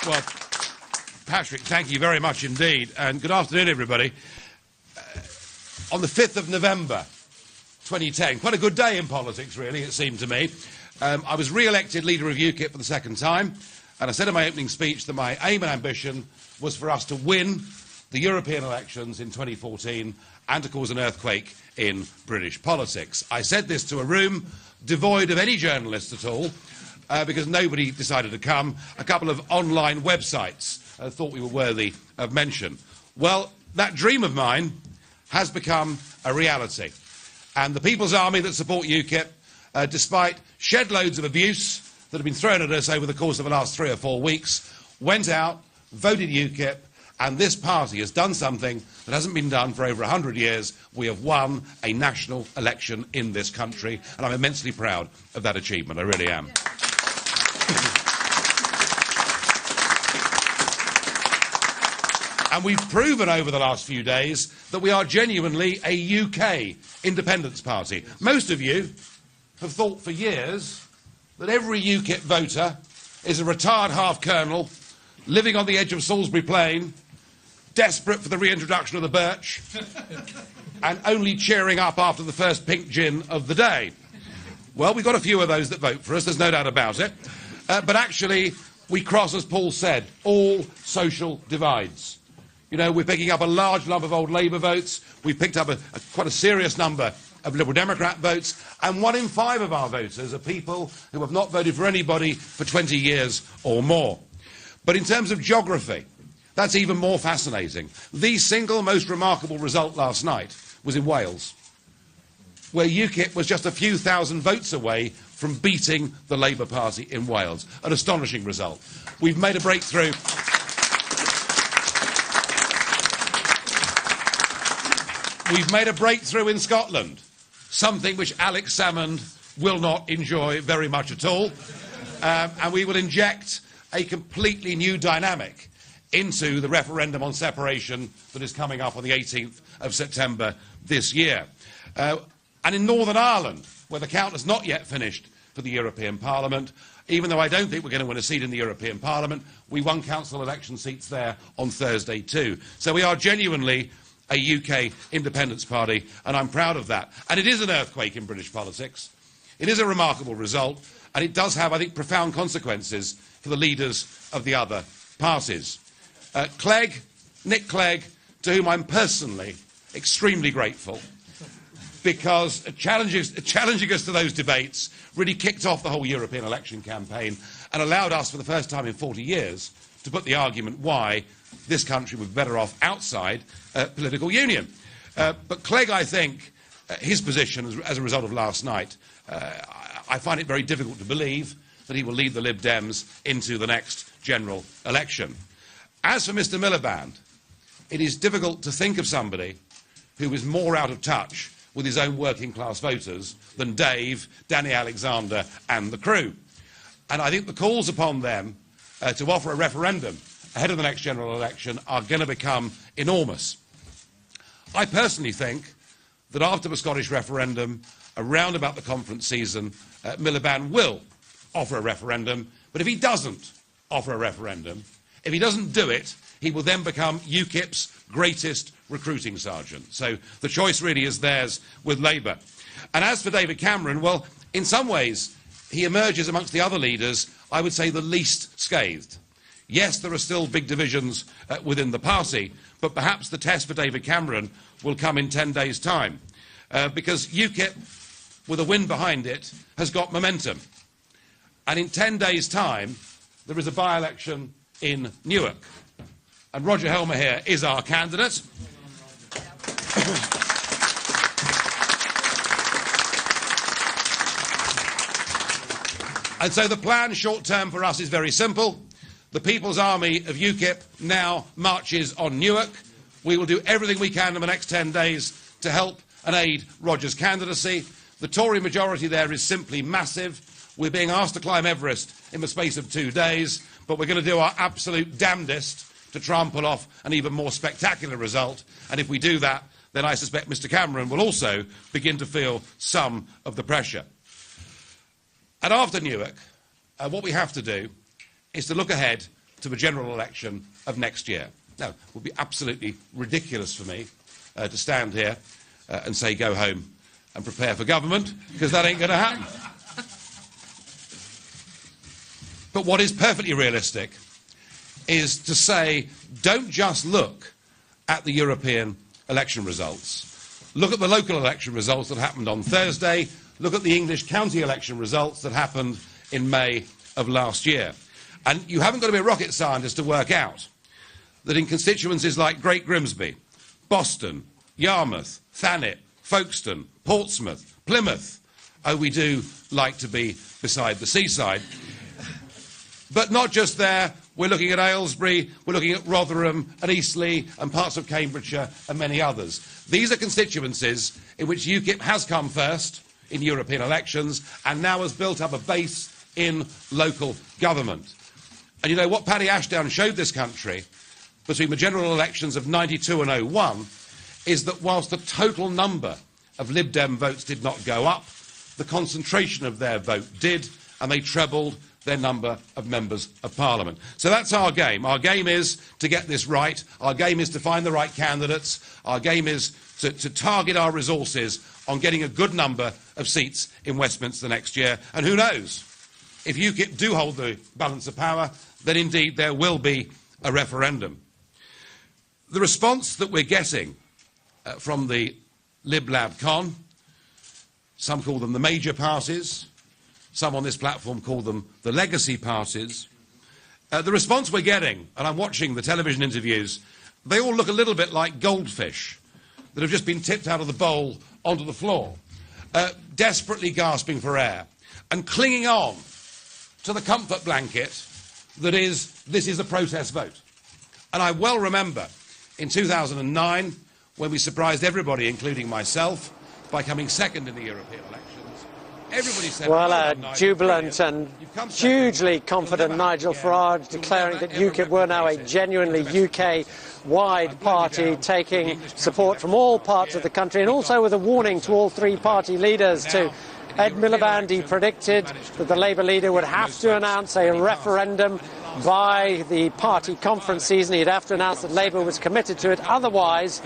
Well, Patrick, thank you very much indeed, and good afternoon, everybody. On the 5th of November 2010, quite a good day in politics, really, it seemed to me. I was re-elected leader of UKIP for the second time, and I said in my opening speech that my aim and ambition was for us to win the European elections in 2014 and to cause an earthquake in British politics. I said this to a room devoid of any journalists at all, because nobody decided to come. A couple of online websites thought we were worthy of mention. Well, that dream of mine has become a reality. And the People's Army that support UKIP, despite shed loads of abuse that have been thrown at us over the course of the last 3 or 4 weeks, went out, voted UKIP, and this party has done something that hasn't been done for over 100 years. We have won a national election in this country, and I'm immensely proud of that achievement. I really am. And we've proven over the last few days that we are genuinely a UK independence party. Most of you have thought for years that every UKIP voter is a retired half-colonel living on the edge of Salisbury Plain, desperate for the reintroduction of the birch, and only cheering up after the first pink gin of the day. Well, we've got a few of those that vote for us, there's no doubt about it. But actually, we cross, as Paul said, all social divides. You know, we're picking up a large number of old Labour votes, we've picked up quite a serious number of Liberal Democrat votes, and 1 in 5 of our voters are people who have not voted for anybody for 20 years or more. But in terms of geography, that's even more fascinating. The single most remarkable result last night was in Wales, where UKIP was just a few thousand votes away from beating the Labour Party in Wales. An astonishing result. We've made a breakthrough. We've made a breakthrough in Scotland, something which Alex Salmond will not enjoy very much at all. And we will inject a completely new dynamic into the referendum on separation that is coming up on the 18th of September this year. And in Northern Ireland, where the count has not yet finished for the European Parliament, even though I don't think we're going to win a seat in the European Parliament, we won council election seats there on Thursday too. So we are genuinely a UK independence party, and I'm proud of that. And it is an earthquake in British politics. It is a remarkable result, and it does have, I think, profound consequences for the leaders of the other parties. Nick Clegg, to whom I'm personally extremely grateful, because challenging us to those debates really kicked off the whole European election campaign and allowed us, for the first time in 40 years, to put the argument why this country would be better off outside political union. But Clegg, I think, his position as a result of last night, I find it very difficult to believe that he will lead the Lib Dems into the next general election. As for Mr Miliband, it is difficult to think of somebody who is more out of touch with his own working-class voters than Dave, Danny Alexander and the crew. And I think the calls upon them to offer a referendum ahead of the next general election are going to become enormous. I personally think that after the Scottish referendum, around about the conference season, Miliband will offer a referendum, but if he doesn't offer a referendum, if he doesn't do it, he will then become UKIP's greatest recruiting sergeant. So the choice really is theirs with Labour. And as for David Cameron, well, in some ways, he emerges amongst the other leaders, I would say, the least scathed. Yes, there are still big divisions within the party, but perhaps the test for David Cameron will come in 10 days' time, because UKIP, with a win behind it, has got momentum. And in 10 days' time, there is a by-election in Newark. And Roger Helmer here is our candidate. And so the plan short-term for us is very simple. The People's Army of UKIP now marches on Newark. We will do everything we can in the next 10 days to help and aid Roger's candidacy. The Tory majority there is simply massive. We're being asked to climb Everest in the space of 2 days, but we're going to do our absolute damnedest to try and pull off an even more spectacular result. And if we do that, then I suspect Mr Cameron will also begin to feel some of the pressure. And after Newark, what we have to do is to look ahead to the general election of next year. Now, it would be absolutely ridiculous for me to stand here and say go home and prepare for government, because that ain't going to happen. But what is perfectly realistic is to say, don't just look at the European election results. Look at the local election results that happened on Thursday. Look at the English county election results that happened in May of last year. And you haven't got to be a rocket scientist to work out that in constituencies like Great Grimsby, Boston, Yarmouth, Thanet, Folkestone, Portsmouth, Plymouth, oh, we do like to be beside the seaside. But not just there, we're looking at Aylesbury, we're looking at Rotherham and Eastleigh and parts of Cambridgeshire and many others. These are constituencies in which UKIP has come first in European elections and now has built up a base in local government. And you know what Paddy Ashdown showed this country between the general elections of 92 and 01 is that whilst the total number of Lib Dem votes did not go up, the concentration of their vote did, and they trebled their number of members of parliament. So that's our game. Our game is to get this right. Our game is to find the right candidates. Our game is to target our resources on getting a good number of seats in Westminster next year. And who knows, if UKIP do hold the balance of power, then indeed there will be a referendum. The response that we're getting from the Lib Lab Con, some call them the major parties, some on this platform call them the legacy parties. The response we're getting, and I'm watching the television interviews, they all look a little bit like goldfish that have just been tipped out of the bowl onto the floor, desperately gasping for air and clinging on to the comfort blanket that is, this is a protest vote. And I well remember in 2009 when we surprised everybody, including myself, by coming second in the European elections. Everybody said, well, jubilant and hugely confident Nigel Farage declaring that UKIP were now a genuinely UK-wide party, taking support from all parts of the country, and also with a warning to all three party leaders. To Ed Miliband, he predicted that the Labour leader would have to announce a referendum by the party conference season. He'd have to announce that Labour was committed to it. Otherwise,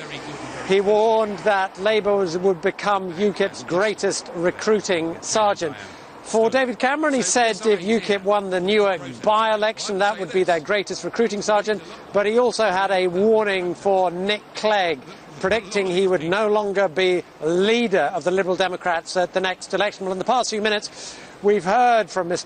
he warned that Labour would become UKIP's greatest recruiting sergeant. For David Cameron, he said if UKIP won the Newark by-election, that would be their greatest recruiting sergeant. But he also had a warning for Nick Clegg, predicting he would no longer be leader of the Liberal Democrats at the next election. Well, in the past few minutes, we've heard from Mr.